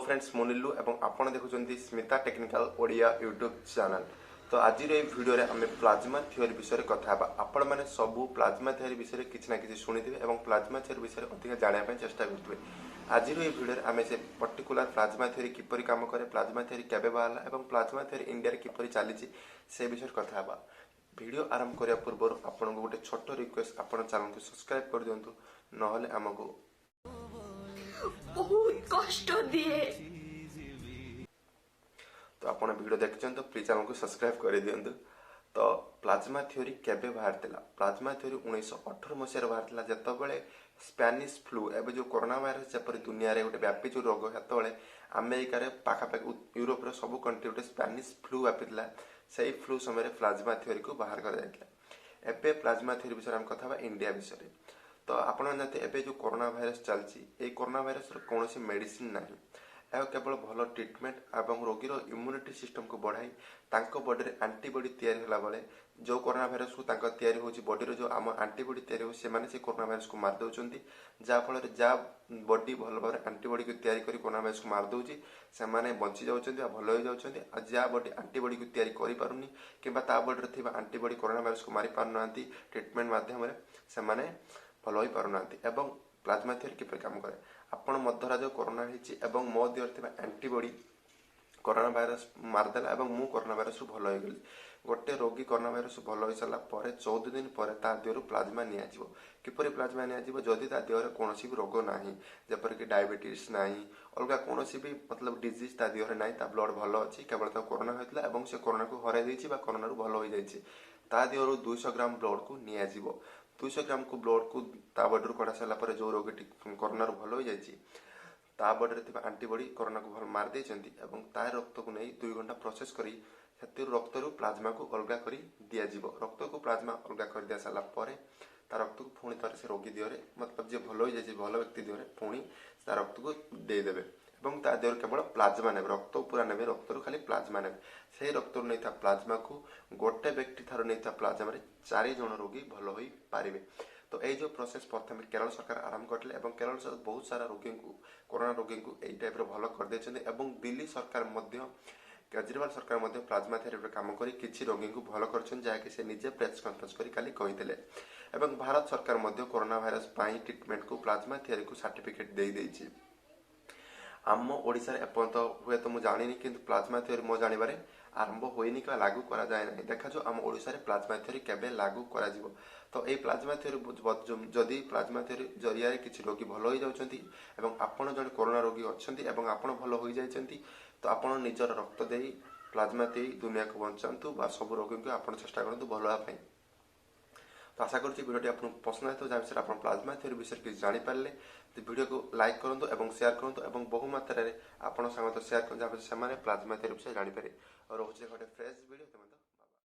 Friends मुनिलु एवं आपण देखुचंती Smita technical Odia YouTube channel. तो आज भिडियो रे आमे प्लाज्मा थ्योरी विषय रे कथा बा। आपण माने सबु प्लाज्मा थ्योरी विषय रे किछ ना किछ सुनिथिबे एवं प्लाज्मा थ्योरी विषय रे अधिक जानिया पय चेष्टा करथिबे। आज भिडियो रे आमे से पर्टिकुलर प्लाज्मा थ्योरी किपरि काम करे, प्लाज्मा थ्योरी केबे बाहला एवं प्लाज्मा थ्योरी इंडिया रे किपरि चालीछि से विषय रे कथा बा। वीडियो आरंभ करिया पूर्व आपन गोटे छोट रिक्वेस्ट, आपण चैनल को सब्सक्राइब कर दियंतु, नहले हमको बहुत कष्ट दिए। तो आपण वीडियो देखछन तो प्लीज चैनल को सब्सक्राइब कर दियंतु। तो प्लाज्मा थ्योरी केबे बाहरतिला? प्लाज्मा थ्योरी 1918 मसिया बाहरतिला, जतबेले स्पेनिश फ्लू एबे जो कोरोना वायरस जपर दुनिया रे गोटे व्यापी जो रोग हेतबेले अमेरिका रे पाखापाखि यूरोप रे सब कंट्री गोटे स्पेनिश फ्लू व्यापीतिला। सेही फ्लू समय प्लाज्मा थ्योरी को बाहर कर जायतिला। एबे प्लाज्मा थ्योरी विषय हम कथा बा इंडिया विषय। तो आपण जानते एबे जो कोरोना वायरस चलची, ए कोरोना वायरस रो कोनोसी मेडिसिन नाही। यह केवल भल ट्रिटमेंट एवं रोगी इम्यूनिटी सिस्टम को बढ़ाई तांको बॉडी रे एंटीबॉडी तैयारी होला बेले जो कोरोना वायरस को तांको तैयारी होची बॉडी रो जो आम एंटीबॉडी तैयारी हो से माने से कोरोना वायरस को मार दउचंती। जा फल रे जा बॉडी भल भाबरे एंटीबॉडी को तैयारी करी कोरोना वायरस को मार दउची से माने बंची जाउचंती आ भल हो जाउचंती। आ जा बॉडी एंटीबॉडी को तैयारी करि पारुनी किबा ता बॉडी रे थिबा एंटीबॉडी कोरोना वायरस को मारि पारनांती ट्रीटमेंट माध्यम रे से माने भल होई पारुनांती। एवं प्लाज्मा थ्योरी किपर काम करे, आपण मध्यरा जो कोरोना हिची एवं मो देहर थिबा एंटीबॉडी कोरोना वायरस मारदेला एवं मु कोरोना वायरस रु भल होई गेली। गोटे रोगी कोरोना वायरस भल होई सला परे 14 दिन परे ता देहरु प्लाज्मा निया जिवो। किपरि प्लाज्मा निया जिवो? जदि ता देहर कोनोसी भी रोग नाही, जेपर कि डायबिटीज नाही, अलगा कोनोसी भी मतलब डिजीज ता देहर नाही, ता ब्लड भल अछि, केवल ता कोरोना होइतला एवं से कोरोना को हराई दैछि बा कोरोना रु भल होई जाइछि, ता देहरु 200 ग्राम ब्लड को निया जिवो। 200 ग्राम को ब्लड को ता बॉडी रू कढा साला परे जो रोगी कोरोना रु भल होई जाइछि ता बॉडी रे थिबा एंटीबॉडी कोरोना को भल मार देचंती एवं ता रक्त को नै 2 घंटा प्रोसेस करी सेति रक्त रु प्लाज्मा को अलगा करी दिया जिवो। रक्त को प्लाज्मा अलगा कर दिया साला परे ता रक्त को पुणी थरे से रोगी दिहरे मतलब जे भल होई जाइछि भल व्यक्ति दिहरे पुणी ता रक्त को दे देबे एवं ता देहर केवल प्लाज्मा नेबे, रक्त पूरा नेबे, रक्त रु खाली प्लाज्मा नेबे। सेही रक्त रु नैथा प्लाज्मा को गोटे व्यक्ति थारो नैथा प्लाज्मा रे 4 जण रोगी भल होई पारिबे। तो ए जो प्रोसेस प्रथम केरल सरकार आरंभ करले एवं केरल सरकार बहुत सारा रोगी को कोरोना रोगी को एई टाइप रो भल कर देछन एवं दिल्ली सरकार मध्य केजरीवाल सरकार मध्य प्लाज्मा थेरेपी रे काम करी किछि रोगी को भल करछन, जा कि से निजे प्रेस कॉन्फ्रेंस करी काली कहितले। एवं भारत सरकार मध्य कोरोना वायरस पाई ट्रीटमेंट को प्लाज्मा थेरेपी को सर्टिफिकेट देई देछि। आम ओडिसा रे एपंत हुए तो मु जानिनी, किंतु प्लाज्मा थ्योरी मो जानिबारे आरंभ होइनी का लागू करा जाय नाही। देखा जो आम ओडिसा रे प्लाज्मा थ्योरी केबे लागू करा जिवो। तो ए प्लाज्मा थ्योरी जदि प्लाज्मा थ्योरी जरिया रे किछि रोगी भल होई जाउछंती एवं आपण जण कोरोना रोगी अछंती एवं आपण भल होई जायछंती, तो आपण निजर रक्त देई प्लाज्मा देई दुनिया को बंचांतु बा सब रोगी को आपण चेष्टा करंतु भल होआ पई। तो आशा करूँ वीडियो आपको पसंद आए तो जहाँ विषय आप प्लाज्मा थ्योरी विषय किसी जानीपारे तो वीडियो को लाइक करूँ और शेयर करूँ और बहु मात्रा में आपड़ सांग शेयर करूँ जहाँ से प्लाज्मा थ्योरी विषय जानीपारे और रोचे गोटे फ्रेश वीडियो।